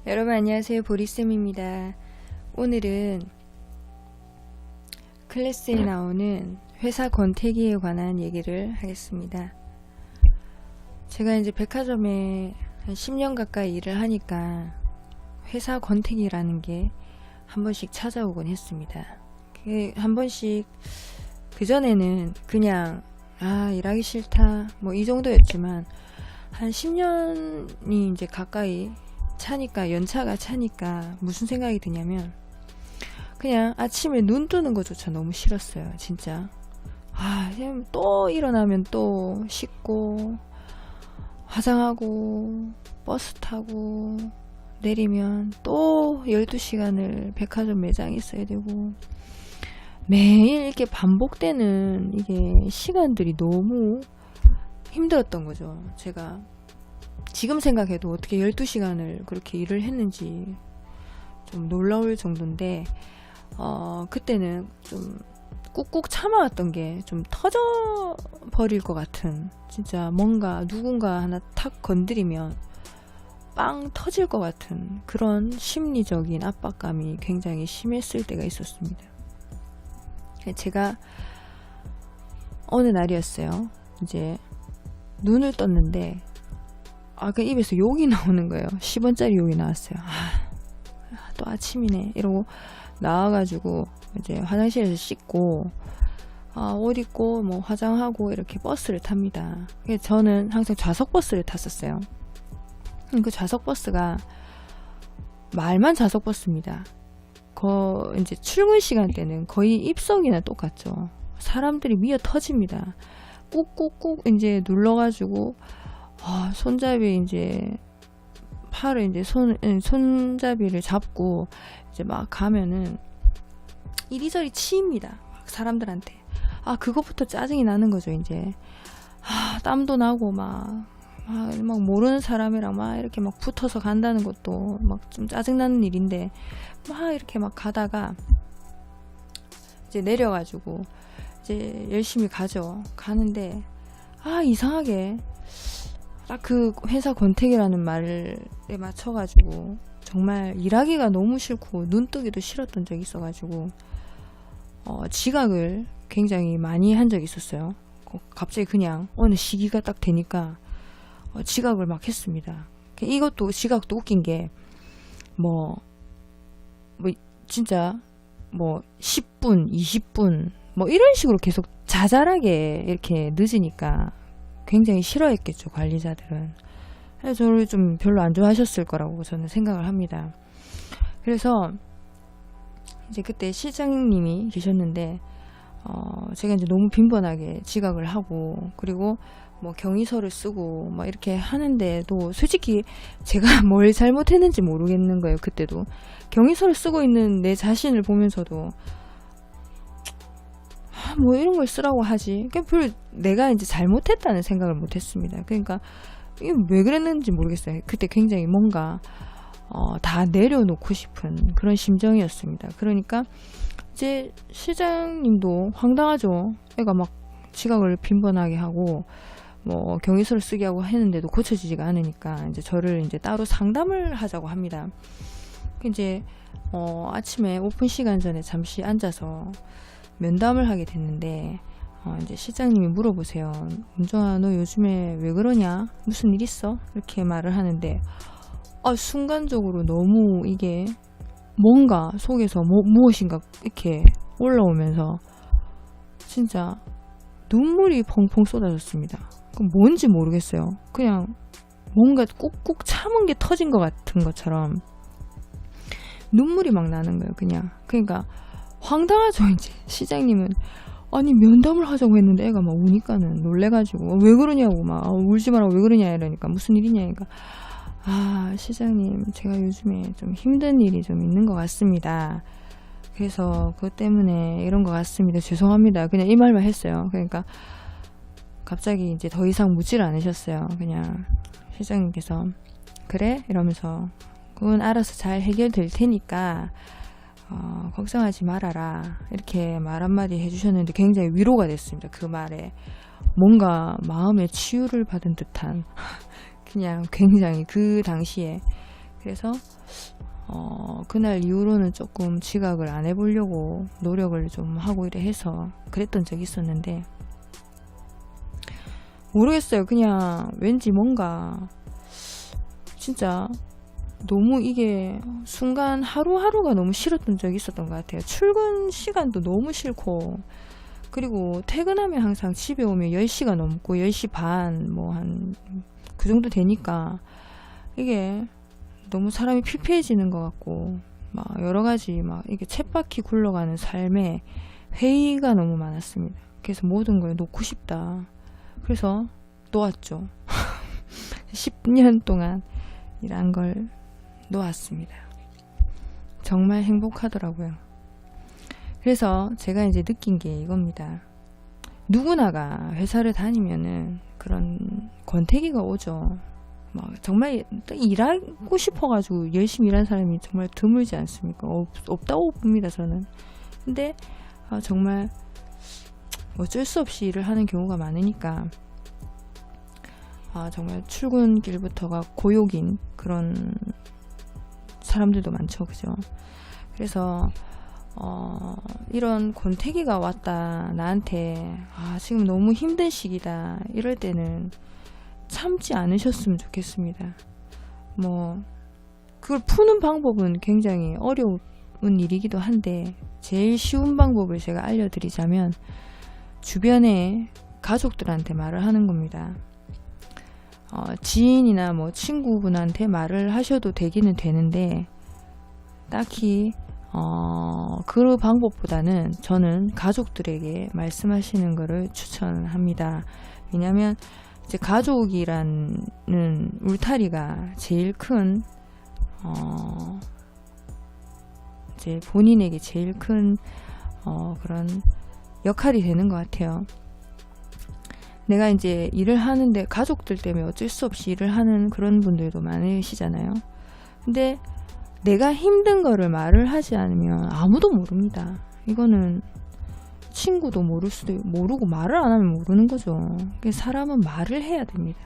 여러분 안녕하세요. 보리쌤입니다. 오늘은 클래스에 나오는 회사 권태기에 관한 얘기를 하겠습니다. 제가 이제 백화점에 한 10년 가까이 일을 하니까 회사 권태기라는 게 한 번씩 찾아오곤 했습니다. 한 번씩 그전에는 그냥 일하기 싫다 뭐 이 정도였지만 한 10년이 이제 가까이 차니까 연차가 차니까 무슨 생각이 드냐면 그냥 아침에 눈 뜨는 것조차 너무 싫었어요. 진짜 그냥 또 일어나면 또 씻고 화장하고 버스 타고 내리면 또 12시간을 백화점 매장에 있어야 되고 매일 이렇게 반복되는 이게 시간들이 너무 힘들었던 거죠. 제가 지금 생각해도 어떻게 12시간을 그렇게 일을 했는지 좀 놀라울 정도인데 그때는 좀 꾹꾹 참아왔던 게 좀 터져버릴 것 같은, 진짜 뭔가 누군가 하나 탁 건드리면 빵 터질 것 같은 그런 심리적인 압박감이 굉장히 심했을 때가 있었습니다. 제가 어느 날이었어요. 이제 눈을 떴는데 그 입에서 욕이 나오는 거예요. 10원짜리 욕이 나왔어요. 또 아침이네 이러고 나와가지고 이제 화장실에서 씻고 옷 입고 뭐 화장하고 이렇게 버스를 탑니다. 저는 항상 좌석 버스를 탔었어요. 그 좌석 버스가 말만 좌석 버스입니다. 이제 출근 시간대는 거의 입석이나 똑같죠. 사람들이 미어 터집니다. 꾹꾹꾹 이제 눌러가지고 손잡이 이제 팔을 이제 손잡이를 잡고 이제 막 가면은 이리저리 치입니다. 막 사람들한테. 그것부터 짜증이 나는 거죠. 이제 땀도 나고 막 모르는 사람이랑 막 이렇게 막 붙어서 간다는 것도 막 좀 짜증나는 일인데 막 이렇게 막 가다가 이제 내려가지고 이제 열심히 가는데 이상하게 딱 그 회사 권태기라는 말에 맞춰가지고 정말 일하기가 너무 싫고 눈 뜨기도 싫었던 적이 있어가지고 지각을 굉장히 많이 한 적이 있었어요. 갑자기 그냥 어느 시기가 딱 되니까 지각을 막 했습니다. 이것도 지각도 웃긴 게 뭐 진짜 10분 20분 이런 식으로 계속 자잘하게 이렇게 늦으니까 굉장히 싫어했겠죠, 관리자들은. 그래서 저를 좀 별로 안 좋아하셨을 거라고 저는 생각을 합니다. 그래서 이제 그때 실장님이 계셨는데 제가 이제 너무 빈번하게 지각을 하고 그리고 경위서를 쓰고 이렇게 하는데도 솔직히 제가 뭘 잘못했는지 모르겠는 거예요. 그때도 경위서를 쓰고 있는 내 자신을 보면서도 이런 걸 쓰라고 하지. 별로 내가 이제 잘못했다는 생각을 못했습니다. 그러니까 이게 왜 그랬는지 모르겠어요. 그때 굉장히 뭔가 다 내려놓고 싶은 그런 심정이었습니다. 그러니까 이제 시장님도 황당하죠. 애가 막 지각을 빈번하게 하고 경위서를 쓰게 하고 했는데도 고쳐지지가 않으니까 이제 저를 이제 따로 상담을 하자고 합니다. 이제 아침에 오픈 시간 전에 잠시 앉아서 면담을 하게 됐는데 이제 실장님이 물어보세요. 은정아, 너 요즘에 왜 그러냐? 무슨 일 있어? 이렇게 말을 하는데 순간적으로 너무 이게 뭔가 속에서 무엇인가 이렇게 올라오면서 진짜 눈물이 펑펑 쏟아졌습니다. 뭔지 모르겠어요. 그냥 뭔가 꾹꾹 참은 게 터진 것 같은 것처럼 눈물이 막 나는 거예요. 그러니까 황당하죠. 이제 시장님은 면담을 하자고 했는데 애가 막 우니까는 놀래가지고 왜 그러냐고 막 울지 말라고 왜 그러냐 이러니까 무슨 일이냐 그러니까 시장님, 제가 요즘에 좀 힘든 일이 좀 있는 것 같습니다. 그래서 그것 때문에 이런 것 같습니다. 죄송합니다. 그냥 이 말만 했어요. 그러니까 갑자기 이제 더 이상 묻지를 않으셨어요. 그냥 실장님께서 그래? 이러면서 그건 알아서 잘 해결될 테니까 걱정하지 말아라. 이렇게 말 한마디 해주셨는데 굉장히 위로가 됐습니다. 그 말에 뭔가 마음의 치유를 받은 듯한 그냥 굉장히 그 당시에 그래서 그날 이후로는 조금 지각을 안 해보려고 노력을 좀 하고 이래 해서 그랬던 적이 있었는데, 모르겠어요. 그냥 왠지 뭔가 진짜 너무 이게 순간 하루하루가 너무 싫었던 적이 있었던 것 같아요. 출근 시간도 너무 싫고, 그리고 퇴근하면 항상 집에 오면 10시가 넘고 10시 반 뭐 한 그 정도 되니까 이게 너무 사람이 피폐해지는 것 같고, 막 여러 가지 막 이게 쳇바퀴 굴러가는 삶에 회의가 너무 많았습니다. 그래서 모든 걸 놓고 싶다. 그래서 놓았죠. 10년 동안 일한 걸 놓았습니다. 정말 행복하더라고요. 그래서 제가 이제 느낀 게 이겁니다. 누구나가 회사를 다니면은 그런 권태기가 오죠. 막 정말 일하고 싶어가지고 열심히 일하는 사람이 정말 드물지 않습니까? 없다고 봅니다, 저는. 근데 정말 어쩔 수 없이 일을 하는 경우가 많으니까 정말 출근길부터가 고욕인 그런 사람들도 많죠, 그죠? 그래서 이런 권태기가 왔다, 나한테 지금 너무 힘든 시기다, 이럴 때는 참지 않으셨으면 좋겠습니다. 뭐 그걸 푸는 방법은 굉장히 어려운 일이기도 한데, 제일 쉬운 방법을 제가 알려드리자면 주변에 가족들한테 말을 하는 겁니다. 지인이나 뭐 친구분한테 말을 하셔도 되기는 되는데, 딱히 그 방법보다는 저는 가족들에게 말씀하시는 것을 추천합니다. 왜냐하면 이제 가족이라는 울타리가 제일 큰 이제 본인에게 제일 큰 그런 역할이 되는 것 같아요. 내가 이제 일을 하는데 가족들 때문에 어쩔 수 없이 일을 하는 그런 분들도 많으시잖아요. 근데 내가 힘든 거를 말을 하지 않으면 아무도 모릅니다. 이거는 친구도 모르고 말을 안 하면 모르는 거죠. 사람은 말을 해야 됩니다.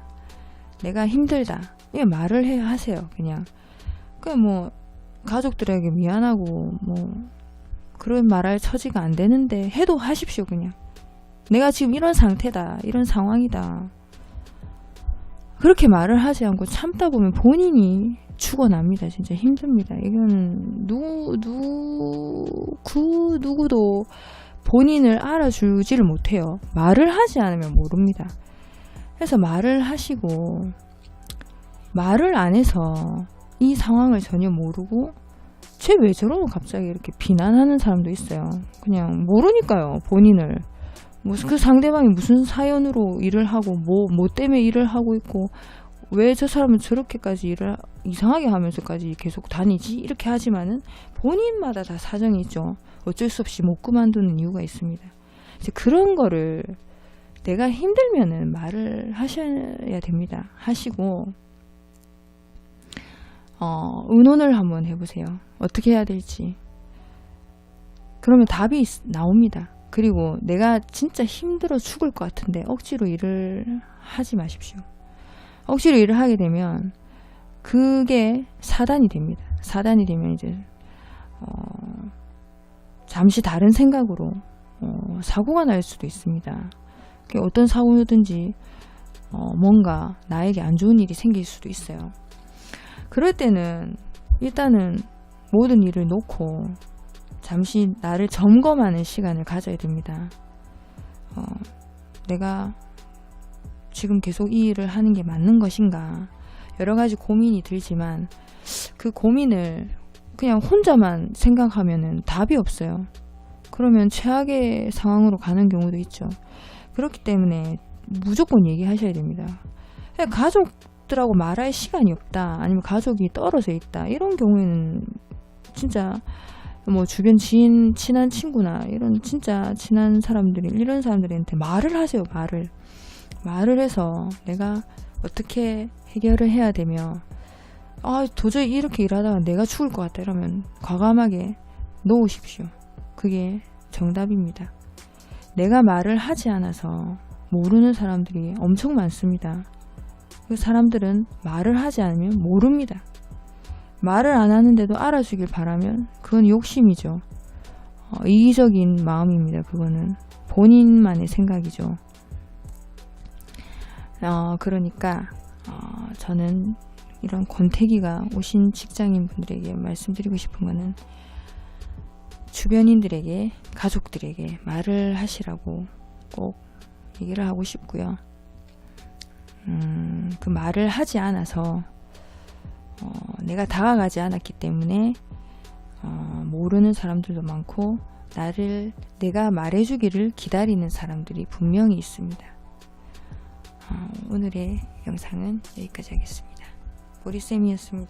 내가 힘들다, 이게 말을 하세요. 그냥 뭐 가족들에게 미안하고 뭐 그런 말할 처지가 안 되는데 해도 하십시오. 그냥 내가 지금 이런 상태다, 이런 상황이다, 그렇게 말을 하지 않고 참다 보면 본인이 죽어납니다. 진짜 힘듭니다. 이거는 누구도 본인을 알아주지를 못해요. 말을 하지 않으면 모릅니다. 그래서 말을 하시고, 말을 안 해서 이 상황을 전혀 모르고 쟤 왜 저러고 갑자기 이렇게 비난하는 사람도 있어요. 그냥 모르니까요. 본인을 그 상대방이 무슨 사연으로 일을 하고 뭐 때문에 일을 하고 있고, 왜 저 사람은 저렇게까지 일을 이상하게 하면서까지 계속 다니지? 이렇게 하지만은 본인마다 다 사정이 있죠. 어쩔 수 없이 못 그만두는 이유가 있습니다. 이제 그런 거를 내가 힘들면은 말을 하셔야 됩니다. 하시고 의논을 한번 해보세요. 어떻게 해야 될지. 그러면 답이 나옵니다. 그리고 내가 진짜 힘들어 죽을 것 같은데 억지로 일을 하지 마십시오. 억지로 일을 하게 되면 그게 사단이 됩니다. 사단이 되면 이제 잠시 다른 생각으로 사고가 날 수도 있습니다. 어떤 사고든지 뭔가 나에게 안 좋은 일이 생길 수도 있어요. 그럴 때는 일단은 모든 일을 놓고 잠시 나를 점검하는 시간을 가져야 됩니다. 내가 지금 계속 이 일을 하는 게 맞는 것인가, 여러 가지 고민이 들지만 그 고민을 그냥 혼자만 생각하면은 답이 없어요. 그러면 최악의 상황으로 가는 경우도 있죠. 그렇기 때문에 무조건 얘기하셔야 됩니다. 가족들하고 말할 시간이 없다, 아니면 가족이 떨어져 있다, 이런 경우에는 진짜 뭐 주변 지인, 친한 친구나 이런 진짜 친한 사람들이, 이런 사람들한테 말을 하세요. 말을 해서 내가 어떻게 해결을 해야 되며, 도저히 이렇게 일하다가 내가 죽을 것 같다, 이러면 과감하게 놓으십시오. 그게 정답입니다. 내가 말을 하지 않아서 모르는 사람들이 엄청 많습니다. 그 사람들은 말을 하지 않으면 모릅니다. 말을 안 하는데도 알아주길 바라면 그건 욕심이죠. 이기적인 마음입니다. 그거는 본인만의 생각이죠. 그러니까 저는 이런 권태기가 오신 직장인분들에게 말씀드리고 싶은 거는 주변인들에게, 가족들에게 말을 하시라고 꼭 얘기를 하고 싶고요. 그 말을 하지 않아서 내가 다가가지 않았기 때문에 모르는 사람들도 많고 내가 말해주기를 기다리는 사람들이 분명히 있습니다. 오늘의 영상은 여기까지 하겠습니다. 보리쌤이었습니다.